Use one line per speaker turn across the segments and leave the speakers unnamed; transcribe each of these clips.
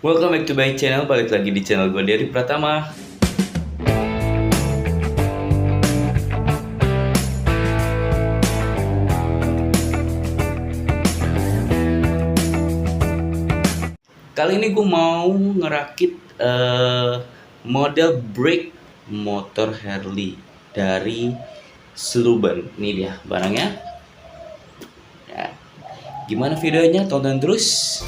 Welcome back to my channel, balik lagi di channel gue dari Pratama. Kali ini gue mau ngerakit model brake motor Harley dari SLUBAN. Ini dia barangnya ya. Gimana videonya? Tonton terus.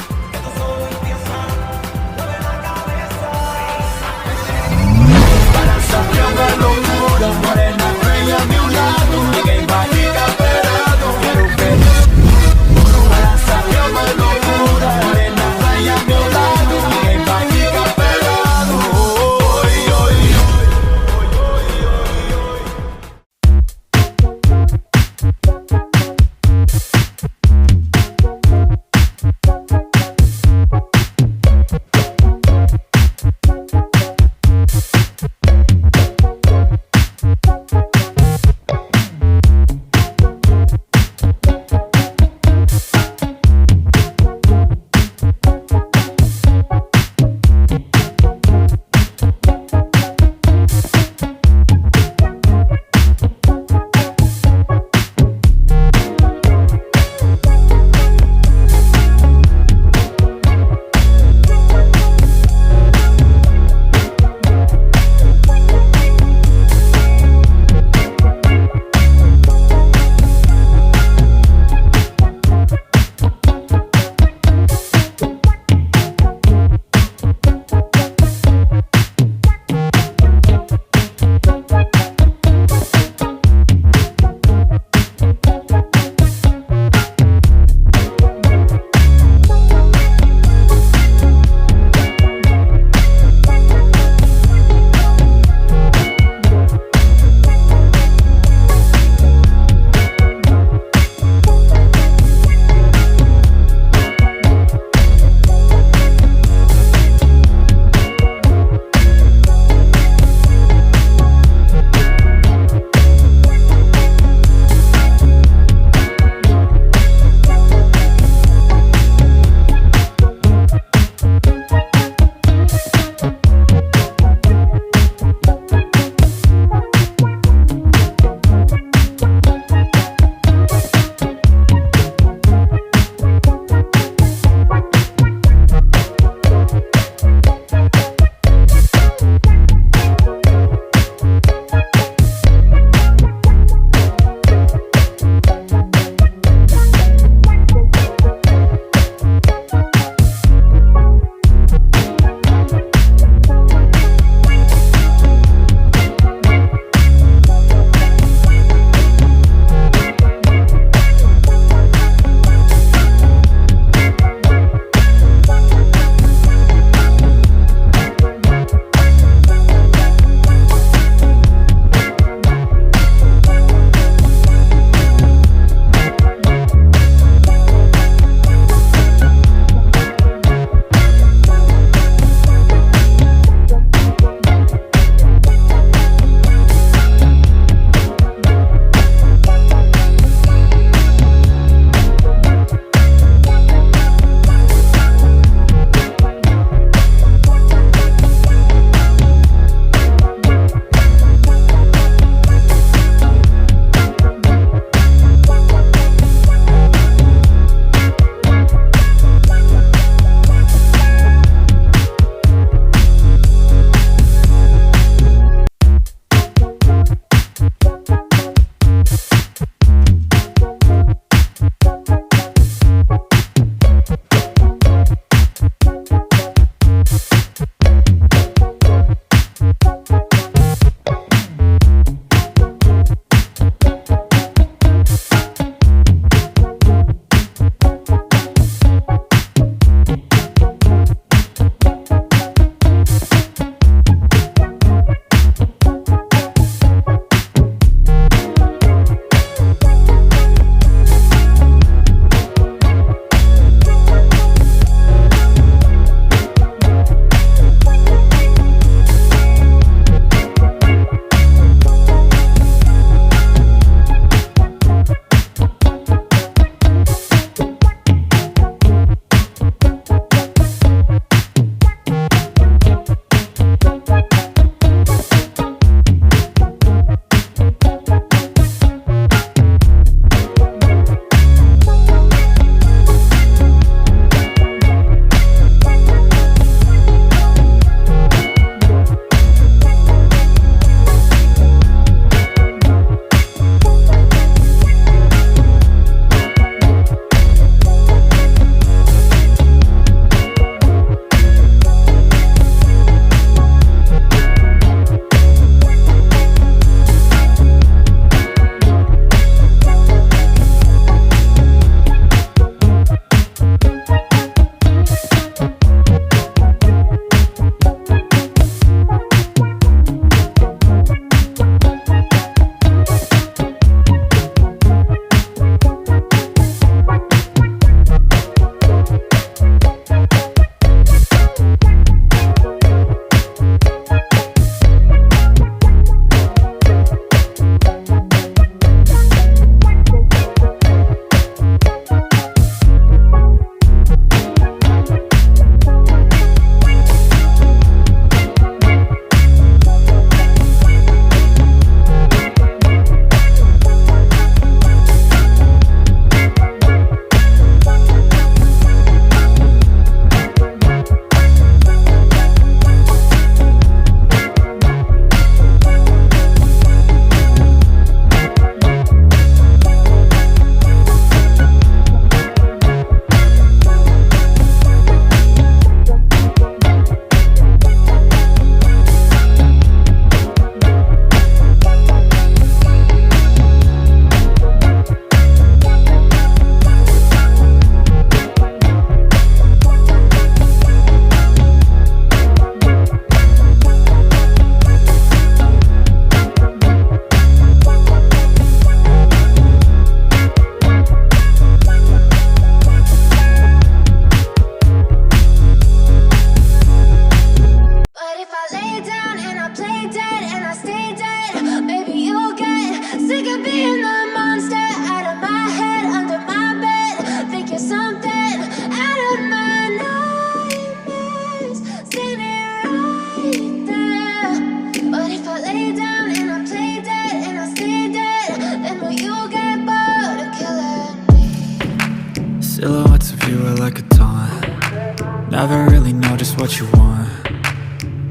just what you want.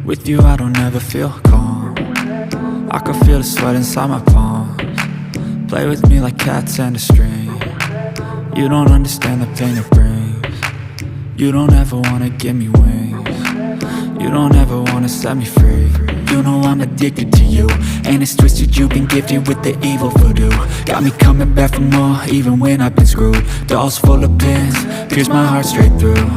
With you I don't ever feel calm. I can feel the sweat inside my palms. Play with me like cats and a string. You don't understand the pain it brings. You don't ever wanna give me wings. You don't ever wanna set me free. You know I'm addicted to you, and it's twisted, you've been gifted with the evil voodoo. Got me coming back for more, even when I've been screwed. Dolls full of pins, pierce my heart straight through.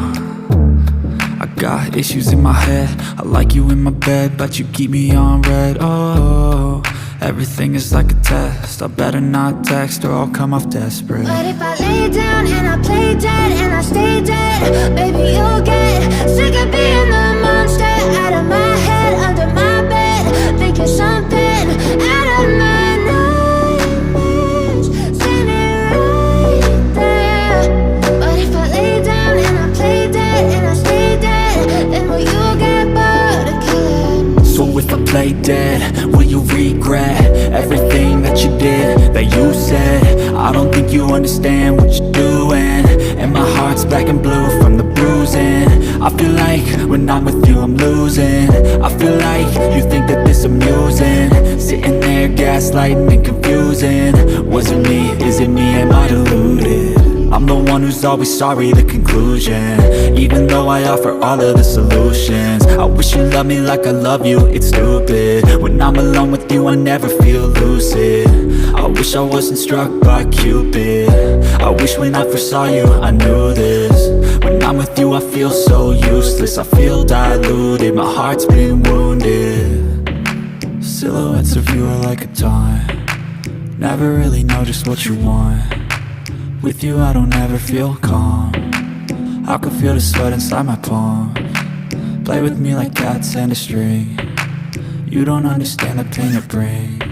I got issues in my head, I like you in my bed, but you keep me on red. Oh, everything is like a test, I better not text or I'll come off desperate.
But if I lay down and I play dead and I stay dead, baby you'll get sick of being the monster out of my head, under my bed, thinking something out of my nightmares, standing right there. But if I lay down and I play dead and I stay dead, then will you get bored of killing me?
So if I play dead, will you regret everything that you did, that you said? I don't think you understand what you're doing, and my heart's black and blue from the bruising. I feel like when I'm with you I'm losing. I feel like you think that this amusing, sitting there gaslighting and confusing. Was it me? Is it me? Am I deluded? I'm the one who's always sorry, the conclusion, even though I offer all of the solutions. I wish you loved me like I love you, it's stupid. When I'm alone with you I never feel lucid. I wish I wasn't struck by Cupid. I wish when I first saw you I knew this. When I'm with you I feel so useless, I feel diluted, my heart's been wounded. Silhouettes of you are like a taunt, never really know just what you want. With you I don't ever feel calm, I can feel the sweat inside my palms. Play with me like cats and a string. You don't understand the pain it brings.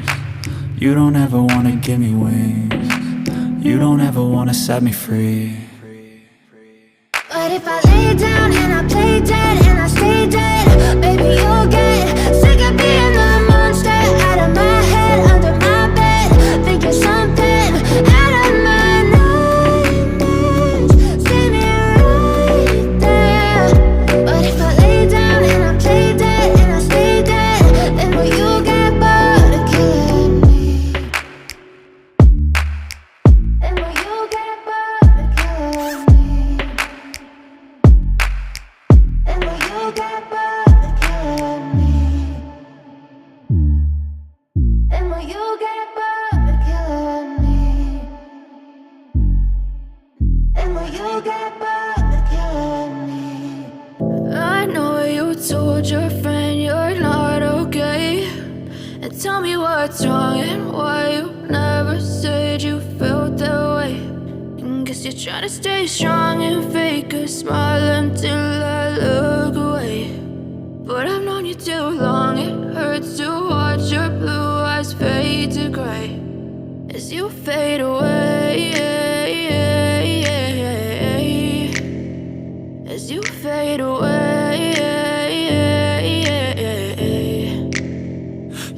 You don't ever wanna give me wings. You don't ever wanna set me free.
But if I lay down and I play dead and I stay dead, baby you'll get sick of being the monster out of my head, under my bed, thinking something out of my nightmares, standing right there. But if I lay down and I play dead and I stay dead, then will you get bored of killing me? Then will you get bored of killing me? Then will you get bored of killing me? Then will you get bored of killing me? Then will you get bored of killing me? I know you told your friend you're not okay, and tell me what's wrong and why you never said you felt that way. And guess you're trying to stay strong and fake a smile until I look away. But I've known you too long, it hurts to watch your blue eyes fade to gray as you fade away, as you fade away.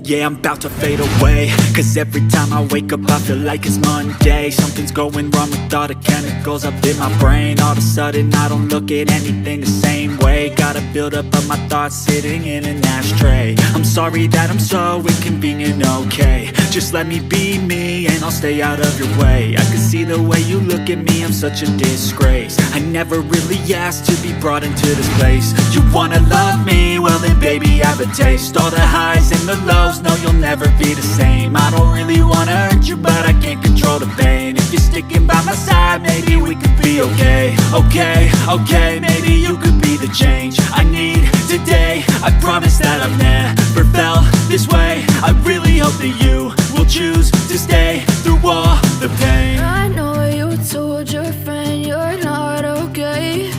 Yeah, I'm about to fade away, cause every time I wake up I feel like it's Monday. Something's going wrong with all the chemicals up in my brain. All of a sudden I don't look at anything the same way. Got a buildup of my thoughts sitting in an ashtray. I'm sorry that I'm so inconvenient, okay. Just let me be me and I'll stay out of your way. I can see the way you look at me, I'm such a disgrace. I never really asked to be brought into this place. You wanna love me? Well then baby have a taste. All the highs and the lows, no you'll never be the same. I don't really wanna hurt you but I can't control the pain. If you're sticking by my side maybe we could be okay. Okay, maybe you could be the change I need today. I promise that I've never felt this way. I really hope that you will choose to stay through all the pain.
I know you told your friend you're not okay,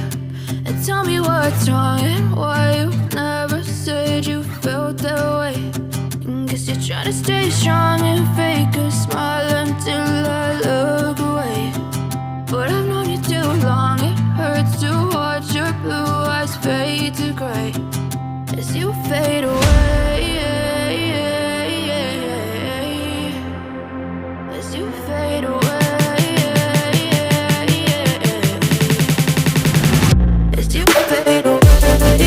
and tell me what's wrong and why you never said you felt that way. And guess you're trying to stay strong and fake a smile until I look away. But I've known you too long, it hurts to watch your blue eyes fade to gray as you fade away, as you fade away, as you fade away.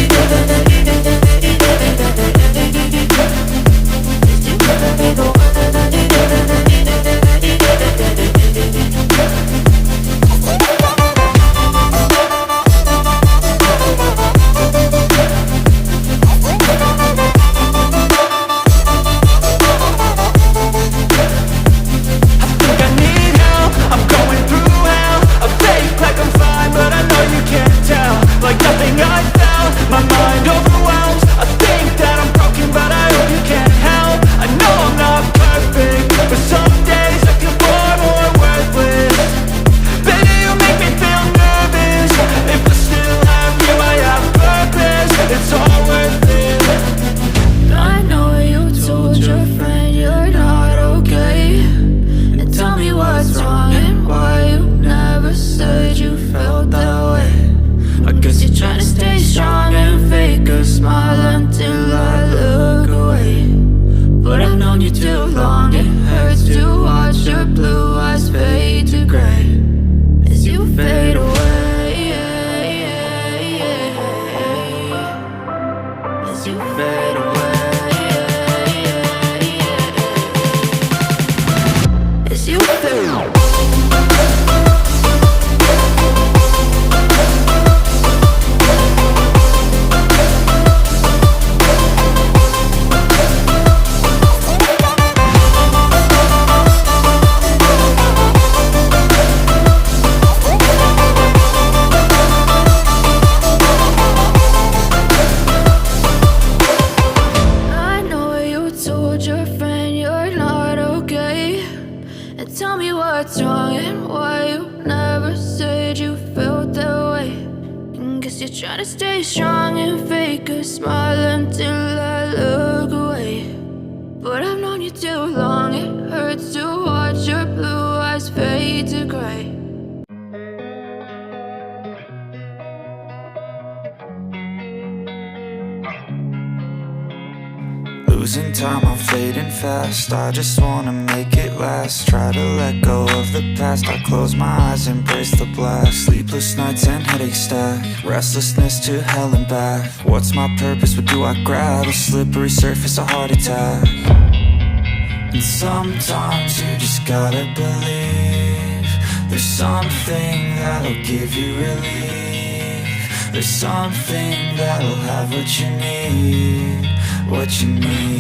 My mind overwhelms, I think that I'm broken, but I hope you can't help. I know I'm not perfect, but some days I feel far more worthless. Baby, you make me feel nervous. If I still have you, I have purpose. It's all worth it.
I know you told your friend you're not okay, and tell me what's wrong and why you never said you felt that way. I guess you're trying to stay strong and fake a smile until I look away. But I've known you too long, it hurts to watch your blue eyes fade to gray as you fade away, as you fade away, as you fade away. I know you told your friend you're not okay, and tell me what's wrong and why you never said you felt that way. And guess you're trying to stay strong and fake a smile until I look away. But I've known you too long, it hurts to watch your blue eyes fade to gray.
Losing time, I'm fading fast. I just wanna make it last. Try to let go of the past. I close my eyes, embrace the blast. Sleepless nights and headaches stack. Restlessness to hell and back. What's my purpose? What do I grab? A slippery surface, a heart attack. And sometimes you just gotta believe there's something that'll give you relief. There's something that'll have what you need, what you need.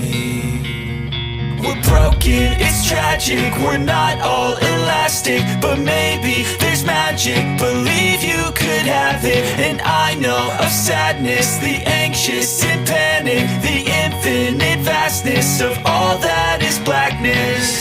We're broken, it's tragic, we're not all elastic, but maybe there's magic. Believe you could have it, and I know of sadness, the anxious and panic, the infinite vastness of all that is blackness.